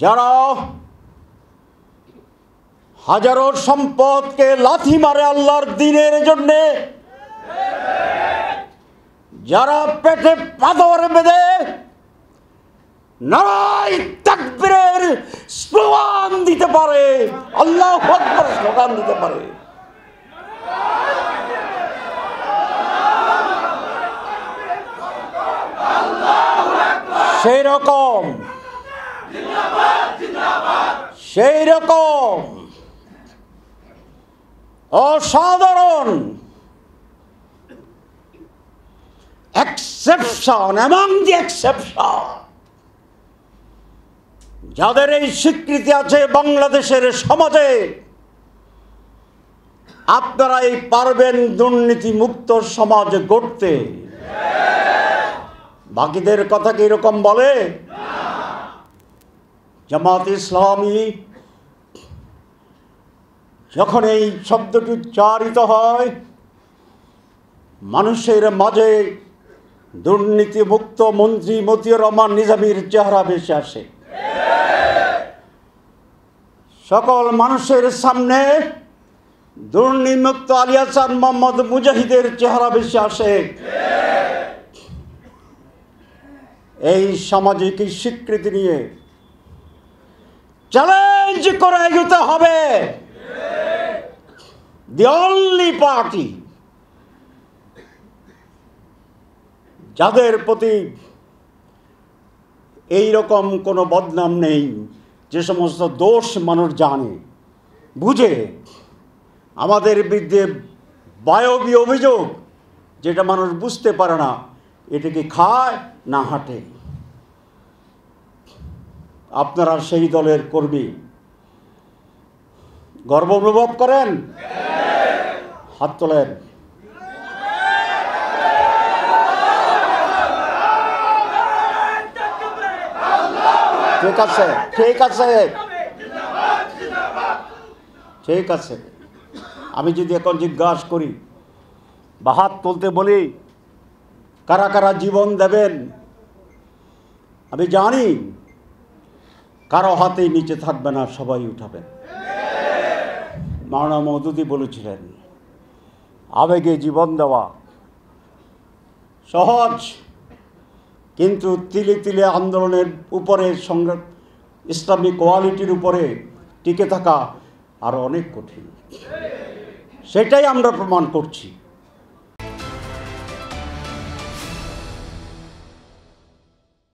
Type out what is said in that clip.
যারা হাজারো সম্পদকে লাথি মারে আল্লাহর দ্বীনের জন্যে, যারা পেটে পাথর বেঁধে নারায়ে তাকবীরের স্লোগান দিতে পারে, আল্লাহু আকবার স্লোগান দিতে পারে, সেই রকম অসাধারণ এক্সেপশন এমং দি এক্সেপশন যাদের এই স্বীকৃতি আছে বাংলাদেশের সমাজে, আপনারা এই পারবেন দুর্নীতি মুক্ত সমাজ গড়তে। বাকিদের কথা কি এরকম বলে? জামাত ইসলামী যখন এই শব্দটি উচ্চারিত হয়, মানুষের মাঝে দুর্নীতি মুক্ত মন্ত্রী মতিউর রহমান নিজামীর চেহারা ভেসে আসে। সকল মানুষের সামনে দুর্নীতিমুক্ত আলী হাসান মোহাম্মদ মুজাহিদের চেহারা ভেসে আসে। এই সামাজিক স্বীকৃতি নিয়ে চ্যালেঞ্জ করে এগোতে হবে। দি অনলি পার্টি যাদের প্রতি এই রকম কোনো বদনাম নেই, যে সমস্ত দোষ মানুষ জানে বুঝে, আমাদের বিরুদ্ধে বায়বীয় অভিযোগ যেটা মানুষ বুঝতে পারে না, এটাকে খায় না হাঁটে। আপনারা সেই দলের কর্মী, গর্ব অনুভব করেন? হাত তোলেন। ঠিক আছে, ঠিক আছে, ঠিক আছে। আমি যদি এখন জিজ্ঞাসা করি বা হাত তুলতে বলি, কারা কারা জীবন দেবেন, আমি জানি কারো হাতেই নিচে থাকবে না, সবাই উঠাবেন। মাওলানা মওদুদী বলেছিলেন, আবেগে জীবন দেওয়া সহজ, কিন্তু তিলে তিলে আন্দোলনের উপরে সংগ্রাম, ইসলামিক কোয়ালিটির উপরে টিকে থাকা আরো অনেক কঠিন। সেটাই আমরা প্রমাণ করছি।